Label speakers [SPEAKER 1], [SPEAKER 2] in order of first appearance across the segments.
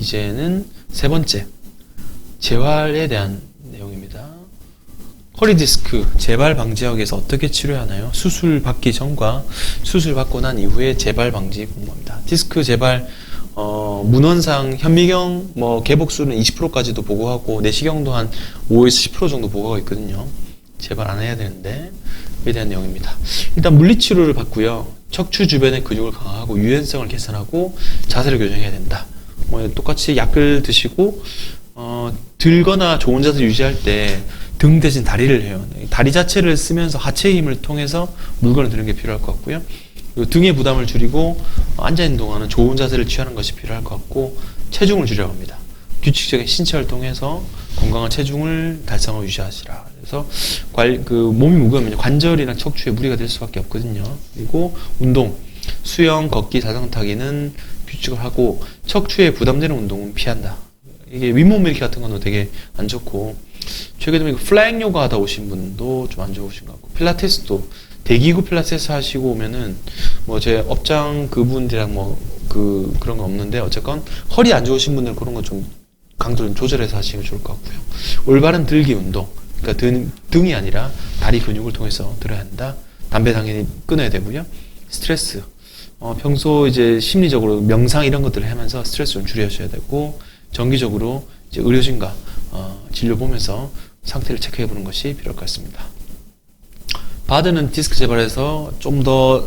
[SPEAKER 1] 이제는 세 번째, 재활에 대한 내용입니다. 허리 디스크 재발 방지하기 위해서 어떻게 치료하나요? 수술 받기 전과 수술 받고 난 이후에 재발 방지 공부합니다. 디스크 재발 문헌상 현미경 개복수는 20%까지도 보고하고 내시경도 한 5에서 10% 정도 보고가 있거든요. 재발 안 해야 되는데 에 대한 내용입니다. 일단 물리치료를 받고요. 척추 주변의 근육을 강화하고 유연성을 개선하고 자세를 교정해야 된다. 똑같이 약을 드시고 들거나 좋은 자세를 유지할 때 등 대신 다리를 해요. 다리 자체를 쓰면서 하체 힘을 통해서 물건을 드는 게 필요할 것 같고요. 그리고 등의 부담을 줄이고 앉아있는 동안은 좋은 자세를 취하는 것이 필요할 것 같고 체중을 줄여야 합니다. 규칙적인 신체 활동에서 건강한 체중을 달성을 유지하시라. 그래서 몸이 무거우면 관절이나 척추에 무리가 될 수밖에 없거든요. 그리고 운동, 수영, 걷기, 자전거 타기는 규칙을 하고 척추에 부담되는 운동은 피한다. 이게 윗몸 일으키 같은 거는 되게 안 좋고 최근에 플라잉 요가 하다 오신 분도 좀 안 좋으신 것 같고 필라테스도 대기구 필라테스 하시고 오면은 제 업장 그분들이랑 그런 거 없는데 어쨌건 허리 안 좋으신 분들은 그런 거 좀 강도를 조절해서 하시면 좋을 것 같고요. 올바른 들기 운동, 그러니까 등이 아니라 다리 근육을 통해서 들어야 한다. 담배 당연히 끊어야 되고요. 스트레스, 평소 이제 심리적으로 명상 이런 것들을 하면서 스트레스 좀 줄여셔야 되고 정기적으로 이제 의료진과 진료 보면서 상태를 체크해 보는 것이 필요할 것 같습니다. 바드는 디스크 재발에서 좀 더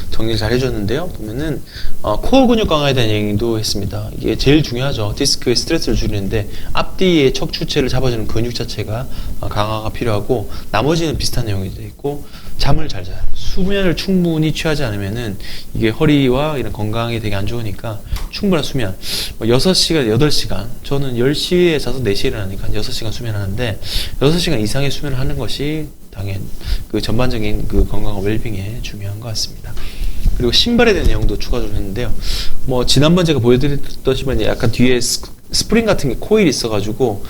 [SPEAKER 1] 정리를 잘 해줬는데요. 보면은 코어 근육 강화에 대한 얘기도 했습니다. 이게 제일 중요하죠. 디스크의 스트레스를 줄이는데 앞뒤의 척추체를 잡아주는 근육 자체가 강화가 필요하고 나머지는 비슷한 내용이 되어 있고 잠을 잘 자요. 수면을 충분히 취하지 않으면은 이게 허리와 이런 건강에 되게 안 좋으니까 충분한 수면 6시간, 8시간 저는 10시에 자서 4시에 일어나니까 6시간 수면하는데 6시간 이상의 수면을 하는 것이 당연 전반적인 건강과 웰빙에 중요한 것 같습니다. 그리고 신발에 대한 내용도 추가적으로 했는데요. 지난번 제가 보여드렸다시피 약간 뒤에 스프링 같은 게 코일이 있어가지고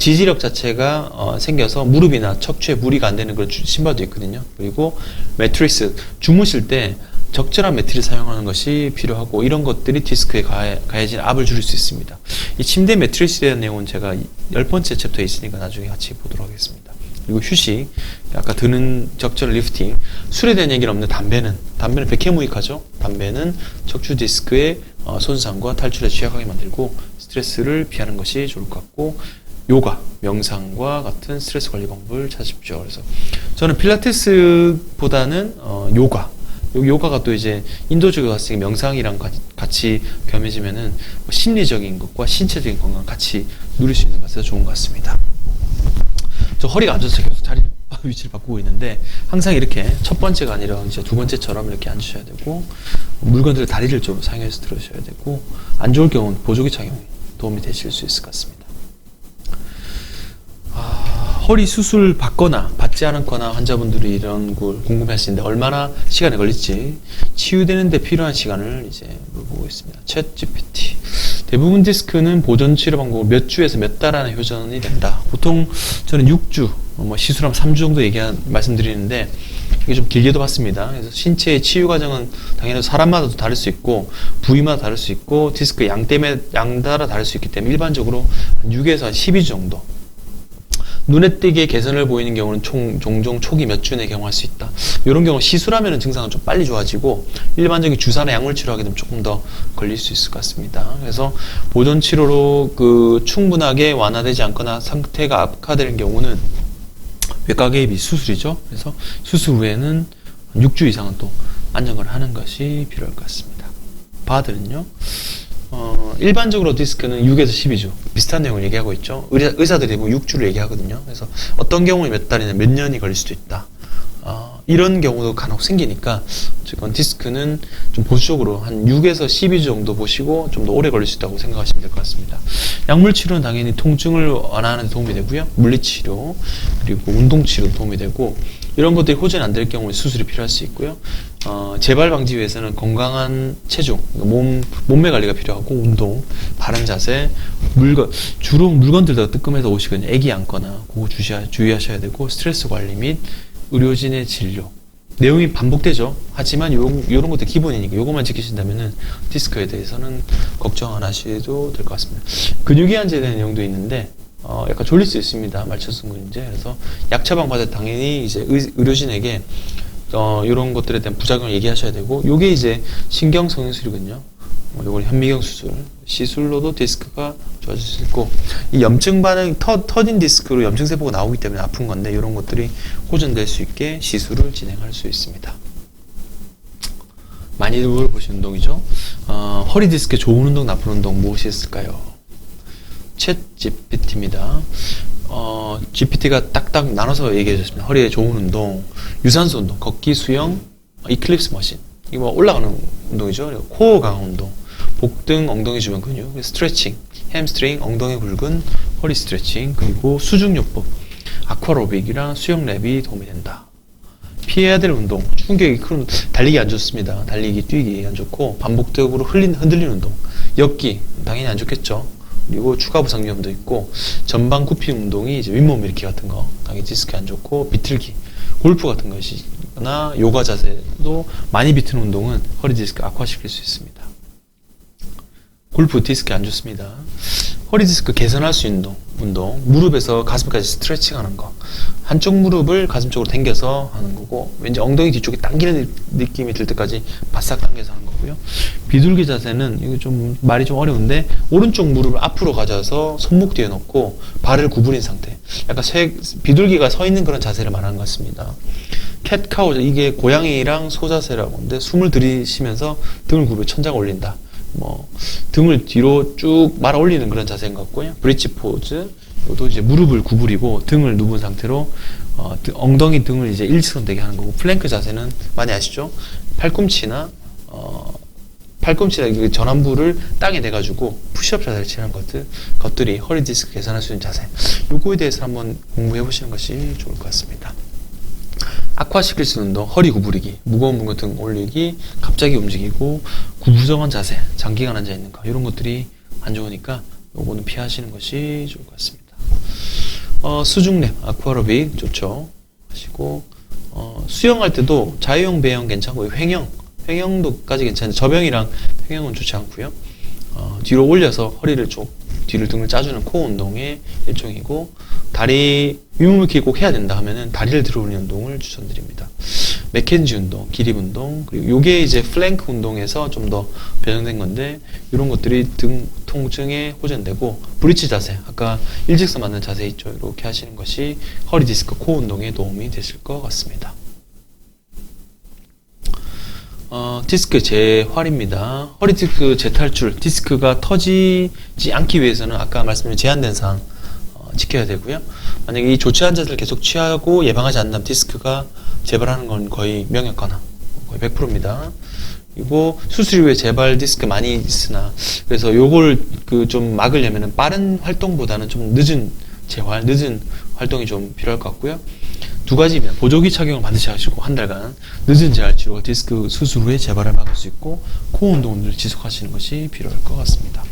[SPEAKER 1] 지지력 자체가 생겨서 무릎이나 척추에 무리가 안 되는 그런 신발도 있거든요. 그리고 매트리스, 주무실 때 적절한 매트리스 사용하는 것이 필요하고 이런 것들이 디스크에 가해진 압을 줄일 수 있습니다. 이 침대 매트리스에 대한 내용은 제가 10번째 챕터에 있으니까 나중에 같이 보도록 하겠습니다. 그리고 휴식, 아까 드는 적절한 리프팅, 술에 대한 얘기는 없는데 담배는 백해무익하죠. 담배는 척추 디스크의 손상과 탈출에 취약하게 만들고 스트레스를 피하는 것이 좋을 것 같고 요가, 명상과 같은 스트레스 관리 방법을 찾으십시오. 그래서 저는 필라테스보다는 요가가 또 이제 인도적으로 갔을 때 명상이랑 같이 겸해지면은 심리적인 것과 신체적인 건강 같이 누릴 수 있는 것 같아서 좋은 것 같습니다. 저 허리가 안 좋아서 계속 위치를 바꾸고 있는데 항상 이렇게 첫 번째가 아니라 이제 두 번째처럼 이렇게 앉으셔야 되고 물건들을 다리를 좀 사용해서 들으셔야 되고 안 좋을 경우는 보조기 착용이 도움이 되실 수 있을 것 같습니다. 허리 수술 받거나 받지 않았거나 환자분들이 이런 걸 궁금해하시는데 얼마나 시간이 걸릴지 치유되는데 필요한 시간을 이제 물어보고 있습니다. 챗GPT. 대부분 디스크는 보존 치료 방법으로 몇 주에서 몇 달 안에 회전이 된다. 보통 저는 6주, 시술하면 3주 정도 말씀드리는데 이게 좀 길게도 봤습니다. 그래서 신체의 치유 과정은 당연히 사람마다도 다를 수 있고 부위마다 다를 수 있고 디스크 양따라 다를 수 있기 때문에 일반적으로 한 6에서 한 12주 정도. 눈에 띄게 개선을 보이는 경우는 종종 초기 몇 주 내에 경험할 수 있다. 이런 경우 시술하면 증상은 좀 빨리 좋아지고 일반적인 주사나 약물 치료하게 되면 조금 더 걸릴 수 있을 것 같습니다. 그래서 보존 치료로 충분하게 완화되지 않거나 상태가 악화되는 경우는 외과 개입이 수술이죠. 그래서 수술 후에는 6주 이상은 또 안정을 하는 것이 필요할 것 같습니다. 바드는요. 일반적으로 디스크는 6에서 12주 비슷한 내용을 얘기하고 있죠. 의사들이 대부분 6주를 얘기하거든요. 그래서 어떤 경우에 몇 달이나 몇 년이 걸릴 수도 있다. 이런 경우도 간혹 생기니까 어쨌건 디스크는 좀 보수적으로 한 6에서 12주 정도 보시고 좀 더 오래 걸릴 수 있다고 생각하시면 될 것 같습니다. 약물치료는 당연히 통증을 완화하는 데 도움이 되고요. 물리치료 그리고 운동치료도 도움이 되고 이런 것들이 호전이 안 될 경우에 수술이 필요할 수 있고요. 재발 방지 위해서는 건강한 체중, 몸매 관리가 필요하고 운동, 바른 자세, 주로 물건들 더 뜨끔해서 오시거든요. 애기 안거나 그거 주의하셔야 되고 스트레스 관리 및 의료진의 진료, 내용이 반복되죠. 하지만 요런 것도 기본이니까 요것만 지키신다면은 디스크에 대해서는 걱정 안 하셔도 될 것 같습니다. 근육이완제에 대한 내용도 있는데 약간 졸릴 수 있습니다. 말초승근인제. 그래서 약 처방 받을 당연히 이제 의료진에게 요런 것들에 대한 부작용을 얘기하셔야 되고, 요게 이제 신경성형술이거든요. 요건 현미경 수술. 시술로도 디스크가 좋아질 수 있고, 이 염증 반응, 터진 디스크로 염증세포가 나오기 때문에 아픈 건데, 이런 것들이 호전될 수 있게 시술을 진행할 수 있습니다. 많이들 물어보시는 운동이죠. 허리 디스크에 좋은 운동, 나쁜 운동 무엇이 있을까요? 챗 GPT입니다. GPT가 딱딱 나눠서 얘기해 줬습니다. 허리에 좋은 운동, 유산소 운동, 걷기, 수영, 이클립스 머신. 이거 뭐 올라가는 운동이죠. 그리고 코어 강화 운동, 복등, 엉덩이 주변 근육, 스트레칭, 햄스트링, 엉덩이 굵은 허리 스트레칭, 그리고 수중요법, 아쿠아로빅이랑 수영 랩이 도움이 된다. 피해야 될 운동, 충격이 큰 운동, 달리기 안 좋습니다. 달리기, 뛰기 안 좋고, 반복적으로 흔들리는 운동, 엮기 당연히 안 좋겠죠. 그리고 추가 부상 위험도 있고, 전방 굽힘 운동이 이제 윗몸 일으키 같은 거 당연히 디스크 안 좋고, 비틀기, 골프 같은 것이나 요가 자세도 많이 비트는 운동은 허리 디스크 악화시킬 수 있습니다. 골프 디스크 안 좋습니다. 허리 디스크 개선할 수 있는 운동, 무릎에서 가슴까지 스트레칭 하는 거. 한쪽 무릎을 가슴 쪽으로 당겨서 하는 거고, 왠지 엉덩이 뒤쪽에 당기는 느낌이 들 때까지 바싹 당겨서 하는 거고요. 비둘기 자세는, 이거 좀 말이 좀 어려운데, 오른쪽 무릎을 앞으로 가져서 손목 뒤에 놓고 발을 구부린 상태. 약간 비둘기가 서 있는 그런 자세를 말하는 것 같습니다. 캣카우, 이게 고양이랑 소 자세라고 하는데, 숨을 들이쉬면서 등을 굽여 천장 올린다. 등을 뒤로 쭉 말아 올리는 그런 자세인 것 같고요. 브릿지 포즈. 이것도 이제 무릎을 구부리고 등을 누운 상태로 엉덩이 등을 이제 일치로 되게 하는 거고, 플랭크 자세는 많이 아시죠? 팔꿈치나 전완부를 땅에 대가지고 푸시업 자세를 취하는 것들이 허리 디스크 개선할 수 있는 자세. 요거에 대해서 한번 공부해 보시는 것이 좋을 것 같습니다. 악화시킬 수 있는 운동, 허리 구부리기, 무거운 무게 등 올리기, 갑자기 움직이고, 구부정한 자세, 장기간 앉아 있는 거, 이런 것들이 안 좋으니까 요거는 피하시는 것이 좋을 것 같습니다. 수중랩, 아쿠아로빅 좋죠. 하시고, 수영할 때도 자유형, 배영 괜찮고, 횡형도까지 괜찮은데, 저병이랑 횡형은 좋지 않고요. 뒤로 올려서 허리를 뒤를 등을 짜주는 코어 운동의 일종이고, 다리 윗몸을 꼭 해야 된다 하면은 다리를 들어 올리는 운동을 추천드립니다. 맥켄지 운동, 기립 운동, 그리고 요게 이제 플랭크 운동에서 좀 더 변형된 건데, 이런 것들이 등 통증에 호전되고, 브릿지 자세, 아까 일직선 맞는 자세 있죠. 이렇게 하시는 것이 허리 디스크 코어 운동에 도움이 되실 것 같습니다. 디스크 재활입니다. 허리 디스크 재탈출, 디스크가 터지지 않기 위해서는 아까 말씀드린 제한된 사항 지켜야 되고요. 만약에 이 좋지 않은 자세를 계속 취하고 예방하지 않는다면 디스크가 재발하는 건 거의 명확하나 거의 100%입니다. 그리고 수술 이후에 재발 디스크 많이 있으나, 그래서 요걸 좀 막으려면 빠른 활동보다는 좀 늦은 재활, 늦은 활동이 좀 필요할 것 같고요. 두 가지면 보조기 착용을 반드시 하시고, 한 달간 늦은 재활 치료가 디스크 수술 후에 재발을 막을 수 있고, 코어 운동을 지속하시는 것이 필요할 것 같습니다.